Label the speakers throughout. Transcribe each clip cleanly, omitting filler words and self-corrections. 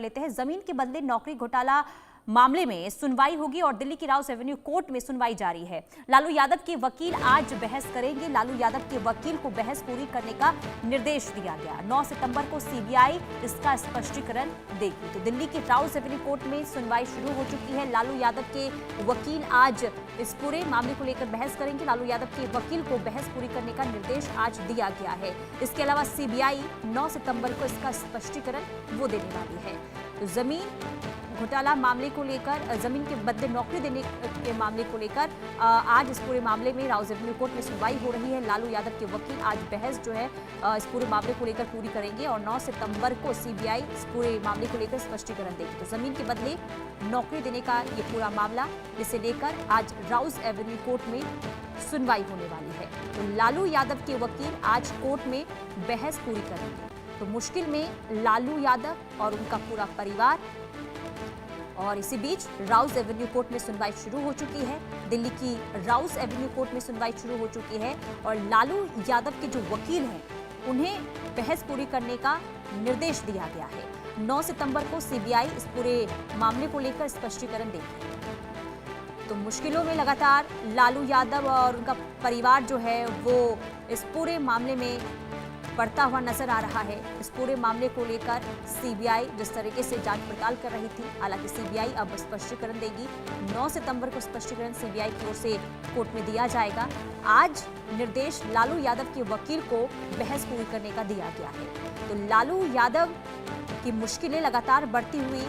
Speaker 1: लेते हैं। जमीन के बदले नौकरी घोटाला मामले में सुनवाई होगी और दिल्ली की राउस एवेन्यू कोर्ट में सुनवाई जारी है। लालू यादव के वकील आज बहस करेंगे। लालू यादव के वकील को बहस पूरी करने का निर्देश दिया गया। 9 सितंबर को सीबीआई इसका स्पष्टीकरण देगी। तो दिल्ली की राउस एवेन्यू कोर्ट में सुनवाई शुरू हो चुकी है। लालू यादव के वकील आज इस पूरे मामले को लेकर बहस करेंगे। लालू यादव के वकील को बहस पूरी करने का निर्देश आज दिया गया है। इसके अलावा सीबीआई 9 सितंबर को इसका स्पष्टीकरण वो देने वाली है। तो जमीन घोटाला मामले को लेकर, जमीन के बदले नौकरी देने के मामले को लेकर आज इस पूरे मामले में राउस एवेन्यू कोर्ट में सुनवाई हो रही है। लालू यादव के वकील आज बहस जो है इस पूरे मामले को लेकर पूरी करेंगे और 9 सितंबर को सीबीआई इस पूरे मामले को लेकर स्पष्टीकरण देगी। तो जमीन के बदले नौकरी देने का ये पूरा मामला, जिसे लेकर आज राउस एवेन्यू कोर्ट में सुनवाई होने वाली है। तो लालू यादव के वकील आज कोर्ट में बहस पूरी करेंगे। तो मुश्किल में लालू यादव और उनका पूरा परिवार। और इसी बीच राउस एवेन्यू कोर्ट में सुनवाई शुरू हो चुकी है। दिल्ली की राउस एवेन्यू कोर्ट में सुनवाई शुरू हो चुकी है और लालू यादव के जो वकील हैं उन्हें बहस पूरी करने का निर्देश दिया गया है। 9 सितंबर को सीबीआई इस पूरे मामले को लेकर स्पष्टीकरण देगी। तो मुश्किलों में लगातार लालू यादव और उनका परिवार जो है वो इस पूरे मामले में बढ़ता हुआ नजर आ रहा है। इस पूरे मामले को लेकर सीबीआई जिस तरीके से जांच पड़ताल कर रही थी, हालांकि सीबीआई अब स्पष्टीकरण देगी। 9 सितंबर को स्पष्टीकरण सीबीआई की ओर से कोर्ट में दिया जाएगा। आज निर्देश लालू यादव के वकील को बहस पूरी करने का दिया गया है। तो लालू यादव की मुश्किलें लगातार बढ़ती हुई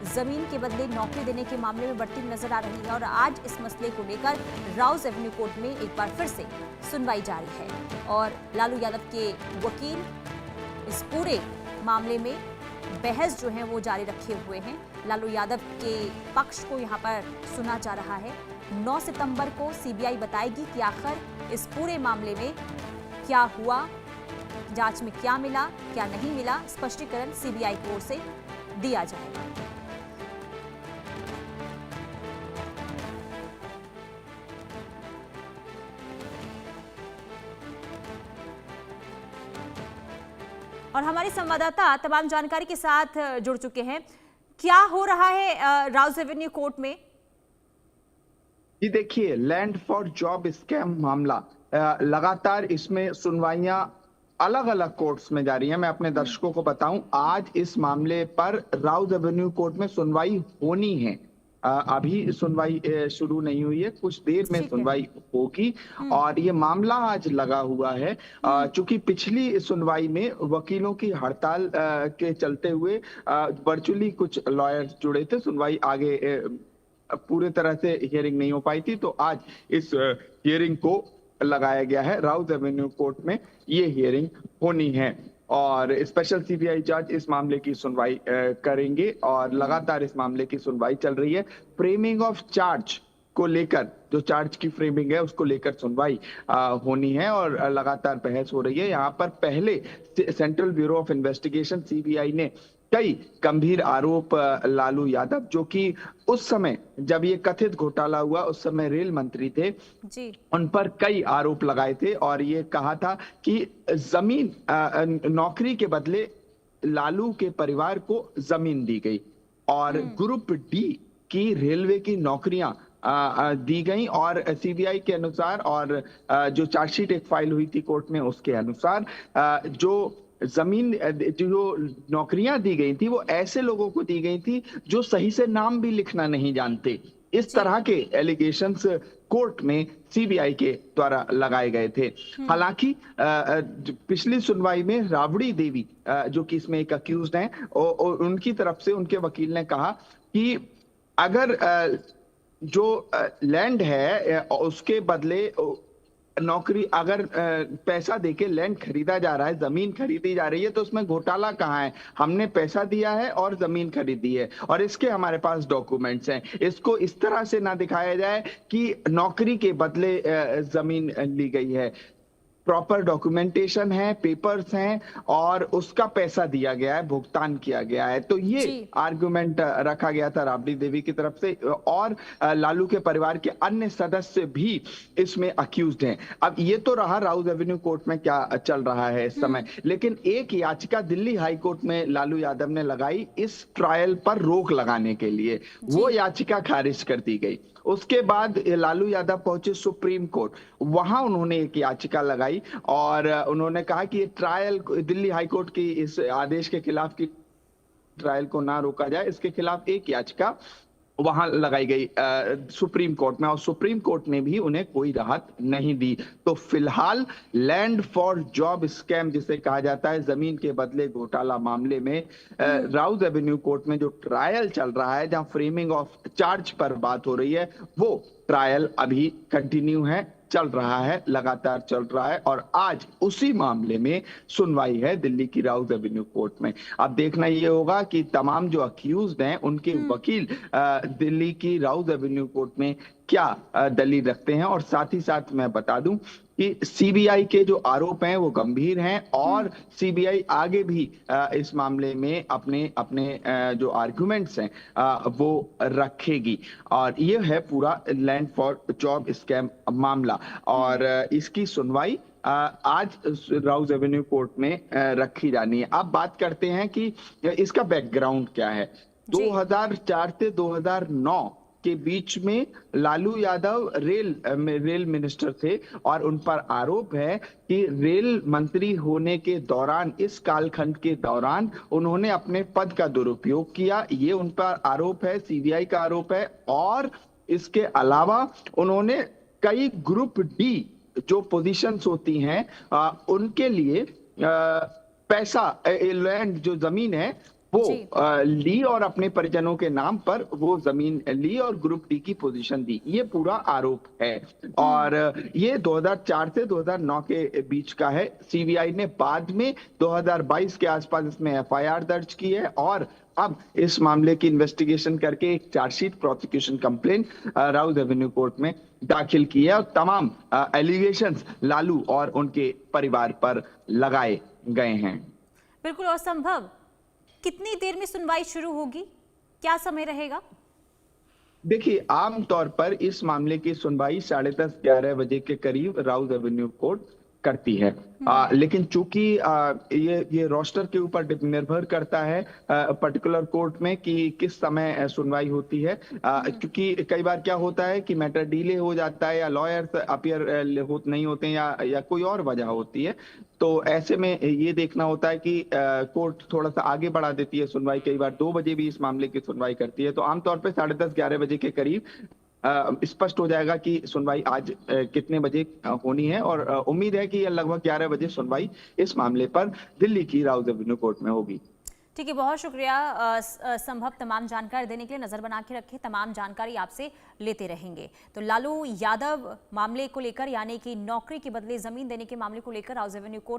Speaker 1: जमीन के बदले नौकरी देने के मामले में बढ़ती हुई नजर आ रही है और आज इस मसले को लेकर राउस एवेन्यू कोर्ट में एक बार फिर से सुनवाई जारी है और लालू यादव के वकील इस पूरे मामले में बहस जो है वो जारी रखे हुए हैं। लालू यादव के पक्ष को यहाँ पर सुना जा रहा है। 9 सितंबर को सीबीआई बताएगी कि आखिर इस पूरे मामले में क्या हुआ, जांच में क्या मिला, क्या नहीं मिला। स्पष्टीकरण सीबीआई की ओर से दिया जाएगा। और हमारी संवाददाता तमाम जानकारी के साथ जुड़ चुके हैं। क्या हो रहा है राउस एवेन्यू कोर्ट में?
Speaker 2: जी देखिए, लैंड फॉर जॉब स्कैम मामला लगातार इसमें सुनवाइयां अलग अलग कोर्ट्स में जारी है। मैं अपने दर्शकों को बताऊं, आज इस मामले पर राउस एवेन्यू कोर्ट में सुनवाई होनी है। अभी सुनवाई शुरू नहीं हुई है, कुछ देर में सुनवाई होगी और ये मामला आज लगा हुआ है। चूंकि पिछली सुनवाई में वकीलों की हड़ताल के चलते हुए वर्चुअली कुछ लॉयर्स जुड़े थे, सुनवाई आगे पूरे तरह से हियरिंग नहीं हो पाई थी, तो आज इस हियरिंग को लगाया गया है। राउस एवेन्यू कोर्ट में ये हियरिंग होनी है और स्पेशल सीबीआई जज इस मामले की सुनवाई करेंगे और लगातार इस मामले की सुनवाई चल रही है। फ्रेमिंग ऑफ चार्ज को लेकर, जो चार्ज की फ्रेमिंग है उसको लेकर सुनवाई होनी है और लगातार बहस हो रही है। यहाँ पर पहले central bureau of investigation CBI ने कई गंभीर आरोप लालू यादव, जो कि उस समय जब ये कथित घोटाला हुआ उस समय रेल मंत्री थे जी, उन पर कई आरोप लगाए थे और ये कहा था कि जमीन नौकरी के बदले लालू के परिवार को जमीन दी गई और ग्रुप डी की रेलवे की नौकरियां दी गई और सीबीआई के अनुसार और जो चार्जशीट एक फाइल हुई थी कोर्ट में उसके अनुसार जो जमीन, जो नौकरियां दी गई थी वो ऐसे लोगों को दी गई थी जो सही से नाम भी लिखना नहीं जानते। इस तरह के एलिगेशंस कोर्ट में सीबीआई के द्वारा लगाए गए थे। हालांकि पिछली सुनवाई में राबड़ी देवी जो कि इसमें एक अक्यूज्ड हैं, उनकी तरफ से उनके वकील ने कहा कि अगर जो लैंड है उसके बदले नौकरी, अगर पैसा देके लैंड खरीदा जा रहा है, जमीन खरीदी जा रही है, तो उसमें घोटाला कहाँ है? हमने पैसा दिया है और जमीन खरीदी है और इसके हमारे पास डॉक्यूमेंट्स हैं। इसको इस तरह से ना दिखाया जाए कि नौकरी के बदले जमीन ली गई है। प्रॉपर डॉक्यूमेंटेशन है, पेपर्स हैं और उसका पैसा दिया गया है, भुगतान किया गया है। तो ये
Speaker 1: जी।
Speaker 2: आर्गुमेंट रखा गया था राबड़ी देवी की तरफ से और लालू के परिवार के अन्य सदस्य भी इसमें अक्यूज्ड हैं। अब ये तो रहा राउज एवेन्यू कोर्ट में क्या चल रहा है इस समय, लेकिन एक याचिका दिल्ली हाई कोर्ट में लालू यादव ने लगाई इस ट्रायल पर रोक लगाने के लिए। वो याचिका खारिज कर दी गई। उसके बाद लालू यादव पहुंचे सुप्रीम कोर्ट, वहां उन्होंने एक याचिका लगाई और उन्होंने कहा कि ये ट्रायल दिल्ली हाई कोर्ट की इस आदेश के खिलाफ की ट्रायल को ना रोका जाए, इसके खिलाफ एक याचिका वहां लगाई गई सुप्रीम कोर्ट में और सुप्रीम कोर्ट ने भी उन्हें कोई राहत नहीं दी। तो फिलहाल लैंड फॉर जॉब स्कैम जिसे कहा जाता है, जमीन के बदले घोटाला मामले में राउज एवेन्यू कोर्ट में जो ट्रायल चल रहा है, जहां फ्रेमिंग ऑफ चार्ज पर बात हो रही है, वो ट्रायल अभी कंटिन्यू है, चल रहा है, लगातार चल रहा है और आज उसी मामले में सुनवाई है दिल्ली की राउज एवेन्यू कोर्ट में। अब देखना यह होगा कि तमाम जो अक्यूज्ड हैं उनके वकील दिल्ली की राउज एवेन्यू कोर्ट में क्या दलील रखते हैं। और साथ ही साथ मैं बता दूं कि सीबीआई के जो आरोप हैं वो गंभीर हैं और सीबीआई आगे भी इस मामले में अपने अपने जो आर्गुमेंट्स हैं वो रखेगी। और ये है पूरा लैंड फॉर जॉब स्कैम मामला और इसकी सुनवाई आज राउज एवेन्यू कोर्ट में रखी जानी है। अब बात करते हैं कि इसका बैकग्राउंड क्या है। 2004 से 2009 के बीच में लालू यादव रेल मिनिस्टर थे और उन पर आरोप है कि रेल मंत्री होने के दौरान, इस कालखंड के दौरान उन्होंने अपने पद का दुरुपयोग किया। ये उन पर आरोप है, सीबीआई का आरोप है। और इसके अलावा उन्होंने कई ग्रुप डी जो पोजीशंस होती हैं उनके लिए पैसा, लैंड जो जमीन है वो ली और अपने परिजनों के नाम पर वो जमीन ली और ग्रुप डी की पोजीशन दी। ये पूरा आरोप है और ये 2004 से 2009 के बीच का है। सीबीआई ने बाद में 2022 के आसपास इसमें एफआईआर दर्ज की है और अब इस मामले की इन्वेस्टिगेशन करके एक chargesheet, prosecution complaint Rouse Avenue court में दाखिल की है और तमाम एलिगेशंस लालू और उनके परिवार पर लगाए गए हैं।
Speaker 1: बिल्कुल। और संभव कितनी देर में सुनवाई शुरू होगी, क्या समय रहेगा?
Speaker 2: देखिए, आमतौर पर इस मामले की सुनवाई 10:30-11 बजे के करीब राउज एवेन्यू कोर्ट करती है। लेकिन चूंकि ये रोस्टर के ऊपर निर्भर करता है पर्टिकुलर कोर्ट में कि किस समय सुनवाई होती है, क्योंकि कई बार क्या होता है कि मैटर डिले हो जाता है या लॉयर्स अपीयर नहीं होते हैं या कोई और वजह होती है। तो ऐसे में ये देखना होता है कि कोर्ट थोड़ा सा आगे बढ़ा देती है सुनवाई, कई बार 2 बजे भी इस मामले की सुनवाई करती है। तो आमतौर पर 10:30-11 बजे के करीब स्पष्ट हो जाएगा कि सुनवाई आज कितने बजे होनी है और उम्मीद है कि लगभग 11 बजे सुनवाई इस मामले पर दिल्ली की राउज एवेन्यू कोर्ट में होगी।
Speaker 1: ठीक है, बहुत शुक्रिया संभव तमाम जानकारी देने के लिए। नजर बना के रखें, तमाम जानकारी आपसे लेते रहेंगे। तो लालू यादव मामले को लेकर, यानी कि नौकरी के बदले जमीन देने के मामले को लेकर राउज एवेन्यू कोर्ट